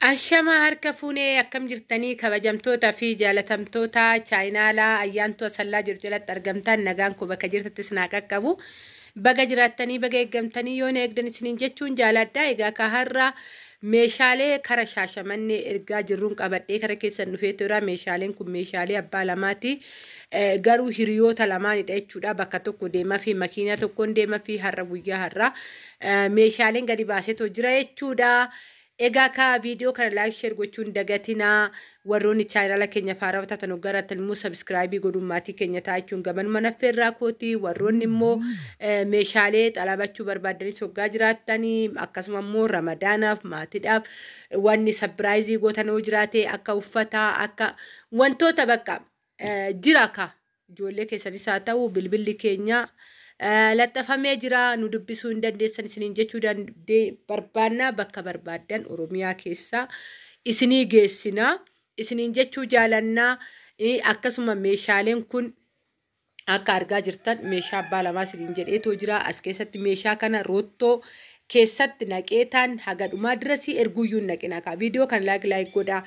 Ashama harka fuunee akkam jirtanii kabajamtoota fi jaalatamtoota chaayinaalaa ayyaantu asallaa jiru jalatti argamtan nagaan ko bakka jirtattis naa qaqqabu baga jiraattanii baga eeggamtanii yoo na eegdan isiniin jechuun jaaladhaa egaa ka har'a meeshaalee kara shaashamannee ergaa jirruun qabadhee kara keessan dhufee tura meeshaaleen kun meeshaalee abbaa lamaati garuu hiriyoota lamaanidha jechuudha bakka tokko deemaa fi makiina tokkoon deemaa fi har'a guyyaa har'a meeshaaleen gadi baaseetoo jira jechuudha. Egaa ka video kana like share gochuun dagatinaa warroonni chaanala keenya faarawata tan oggaratan immoo subscribe godhuun maatii keenya taachuun gaban mana ferraa kooti warroonni immoo meeshaalee xalabachuu barbaadanis hoggaa jiraatanii akkasuma immoo ramadaanaaf maatiidhaaf wanni surprise gootanoo jiraate akka uffataa akka wantoota bakka jira ka ijoollee keessanis haa ta'u bilbilli keenya laxafamee jira nu dubbisuu hin dandeessan isiniin jechuu barbaannaa bakka barbaadan Oromiyaa keessa isinii geessinaa isiniin jechuu jaalannaa akkasuma meeshaaleen kun akka argaa jirtan meeshaa abbaa lamaa isiniin jedheetoo jira as keessatti meeshaa kana roottoo keessatti naqeetaan haga dhumaa dirasii erguyyuun naqina ka video kan like godhaa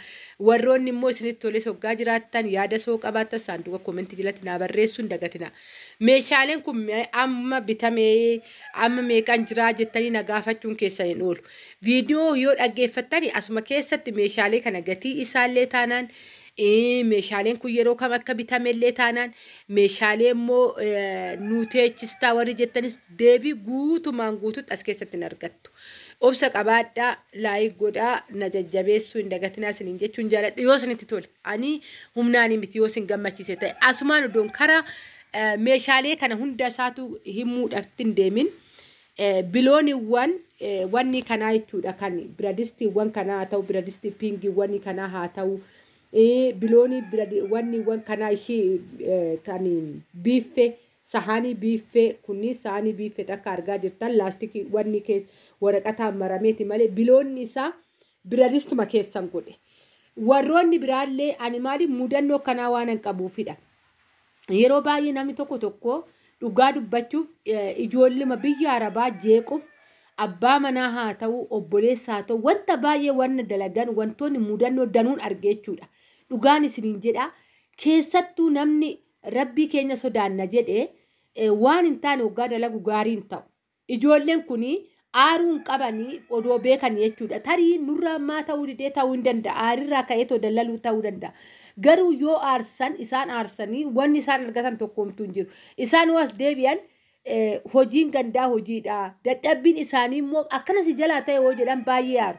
warroonni immoo isinitti tolee hoggaa jiraattan yaada soo qabaattan saanduqa komentii jalatti naa barreessuun dagatina meeshaaleen kun amma bitamee amma meeqan jiraa jettanii na gaafachuun keessan hin oolu video yoo dhaggeeffattani asuma keessatti meeshaalee kana gatii isaallee taanaan meeshaaleen kun yeroo kam akka bitamellee taanaan meeshaalee immoo nuuteechistaa warri jettanis deebii guutumaan guututti as keessatti hin argattu. Obsa qabaadhaa laayik godhaa na jajjabeessuu hin dagatinaa isiniin jechuun jaaladha yoo isinitti tole ani humnaanii miti yoo isin gammachiise ta'e asumaan odoon karaa meeshaalee kana hunda isaatu himuudhaaf hin deemin bilooniiwwan wanni kanaa jechuudha kan biradistiiwwan kanaa haa ta'u biradistii pingiiwwan kanaa haa ta'u bilooni wanni kana ishii kan biiffe sahanii biiffe kunni sahanii biiffe takka argaa jirtan laastikii wanni keessa waraqataan marameeti malee biloonni isaa biradistuma keessan godhe warroonni biraallee animaali mudannoo kanaa waan hin qabuufidha yeroo baay'ee namni tokko dhugaa dubbachuuf ijoollima biyya arabaa jeequuf abbaa manaa haa ta'u obboleessa haa ta'u wanta baay'ee wanna dalagan wantoonni mudannoo danuun argeechuudha dhugaan isiniin jedha keessattuu namni rabbii keenya sodaanna jedhe waan hin taane waggaa dalagu gaarii hin ta'u ijoolleen kuni aaruun qabanii odoo beekan jechuudha tarii nurraa ammaa ta'uu didee ta'uu hin danda'a aarirraa ka'eetoo dallaluu ta'uu danda'a garuu yoo aarsan isaan aarsanii wanni isaan argatan tokkomtuu hin jiru isaan waas deebi'an hojiin gandaa hojiidha dadhabbiin isaanii immoo akkana si jalaa ta'e hoo jedhan baay'ee aaru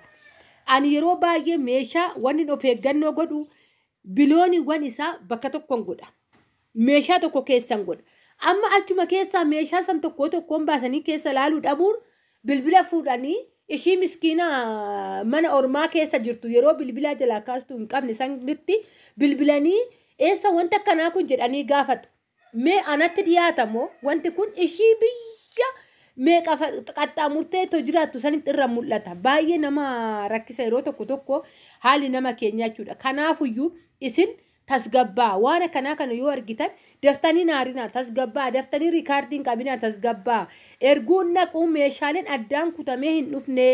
ani yeroo baay'ee meeshaa wanni of eeggannoo godhu bilooniiwwan isaa bakka tokkoon godha meeshaa tokko keessan godha amma achuma keessaa meeshaa san tokkoon baasanii keessa laaluu dhabuun bilbila fuudhanii ishii miskiina mana ormaa keessa jirtu yeroo bilbilaa jalaa kaastuu hin qabne sanitti bilbilanii eessa wanta akkanaa kun jedhanii gaafatu mee anatti dhiyaatamoo wanti kun ishii biyya meeqa qaxxaamurteetoo jiraattu sanitti irra mul'ata baay'ee nama rakkisa yeroo tokko haali nama keenyaa jechuudha kanaafuyyuu isin tasgabbaa waan akkanaa kana yoo argitan daftanii naarinaa tasgabbaa daftanii riikaardiin qabinaa tasgabbaa erguun naquu meeshaaleen addaan kutamee hin dhufne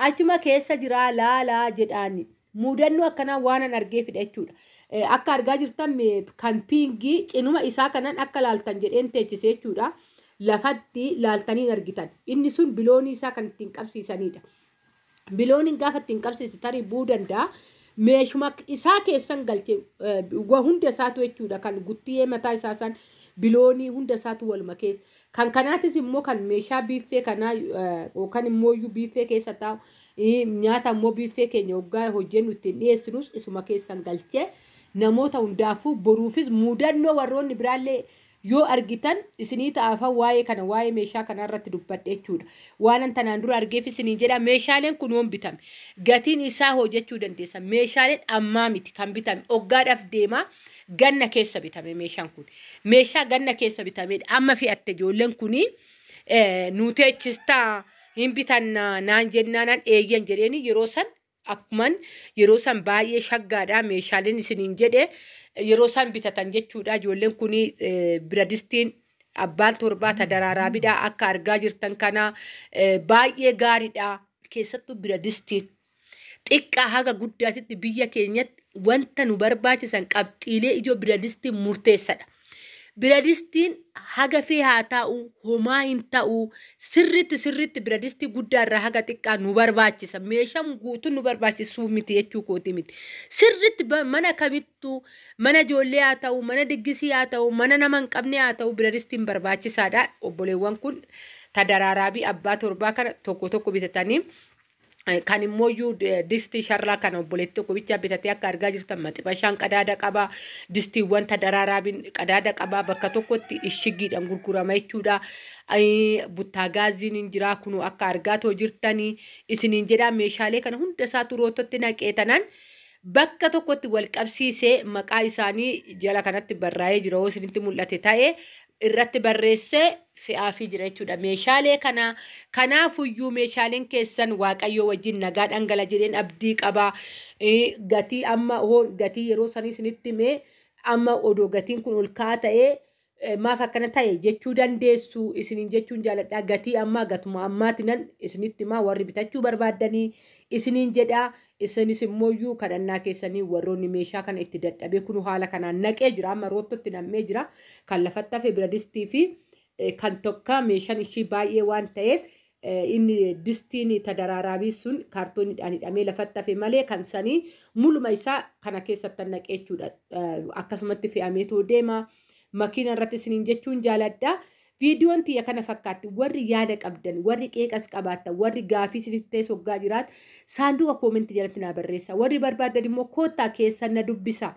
achuma keessa jiraa laalaa jedhaani mudannoo akkanaa waan an argeefidha jechuudha akka argaa jirtan kan piingii cinuma isaa kanan akka laaltan jedheen teechise jechuudha lafatti laaltanii argitan inni sun biloonii isaa kan ittiin qabsiisanidha bilooniin gaafa ittiin qabsiisu tarii buu danda'a meeshuma isaa keessan galche hunda isaatu jechuudha kan guttiyee mataa isaa san biloonii hunda isaatu waluma keessa kan kanaatis immoo kan meeshaa biiffee kanaa yookaan immoo biiffee keessa taa'u nyaata immoo biiffee keenya waggaa hojjennu ittiin dhiyeessinus isuma keessan galchee namoota hundaafuu boruufis mudannoo warroonni biraallee yoo argitan isinii ta'aafaa waa'ee kana waa'ee meeshaa kanarratti dubbadhe jechuudha waan tanaan dura argeef isiniin jedha meeshaaleen kun woon bitame gatiin isaa hojjechuu dandeessa meeshaaleen ammaa miti kan bitame oggaadhaaf deema ganna keessa bitame meeshaan kun meeshaa ganna keessa bitamedha amma fi'atte ijoolleen kuni nuuteechistaa hin bitan naan jennaan eeyyan jedheeni yeroo san akkuman yeroo san baay'ee shaggaadha meeshaaleen isiniin jedhe yeroo san bitatan jechuudha ijoolleen kuni biradistiin abbaan torbaata daraaraa akka argaa jirtan kana baay'ee gaariidha keessattuu biradistiin xiqqaa haga guddaatitti biyya keenyatti wanta nu barbaachisan qabxiilee ijoo biradistii murteessadha. Biradistiin haga fee haa ta'u homaa hin ta'u sirritti biradistii guddaarraa haga xiqqaa nu barbaachisa. Meeshaan guutuun nu barbaachisuu miti jechuu kooti miti. Sirritti mana kamittuu mana ijoollee haa ta'u mana diggisii haa ta'u mana nama hin qabne haa ta'u biradistiin barbaachisaadha. Obboleewwan kun tadaraaraa fi abbaa torbaa kana tokko bitatanii. Kan immoo distii sharraa kan obboleetti tokko bicha bitatee akka argaa jirtan maxibashaan qadaada qaba. Distiiwwan tadaraaraa qadaada qaba. Bakka tokkotti ishigiidhaan gurgurama jechuudha. Buttaa gaaziin hin jiraa kunu akka argaa jirtanii isiniin jedhaa meeshaalee kana hunda isaatu roototti naqeetanan bakka tokkotti wal qabsiisee maqaa isaanii jala kanatti barraa'ee jira. Yoo isinitti mul'ate ta'ee irratti barreessee fe'aafii jira jechuudha. Meeshaalee kanaafuyyuu meeshaaleen keessan waaqayyoo wajjin nagaa dhangala jedheen abdii qaba. Gatii amma gatii yeroo sanii isinitti himee amma odoo gatiin kun ol ka'aa ta'ee maaf akkana ta'e jechuu dandeessu isiniin jechuun jaaladha. Gatii ammaa gatuma ammaatinan isinitti himaa warri bitachuu barbaaddanii isiniin jedhaa. Isinis immoo kadhannaa keessanii warroonni meeshaa kana itti dadhabee kunu haala kanaan naqee jira. Amma roottootti nammee jira. Kan lafatti hafe biradistii fi kan tokko meeshaan ishii baay'ee waan ta'eef inni distiin tadaraaraa sun kaartooniidhaan hidhamee lafatti hafe malee kan sanii muluma isaa kana keessatti naqee jechuudha. Akkasumatti fe'ameetoo deema. Makiina irratti isiniin jechuun jaaladha. Viidiyoon tiyya kana fakkaatti warri yaada qabdan warri qeeqas qabaatan warri gaafii isinitti ta'e soggaa jiraat saanduqa koomentii jalatti naa barreessa. Warri barbaadan immoo koottaa keessan na dubbisa.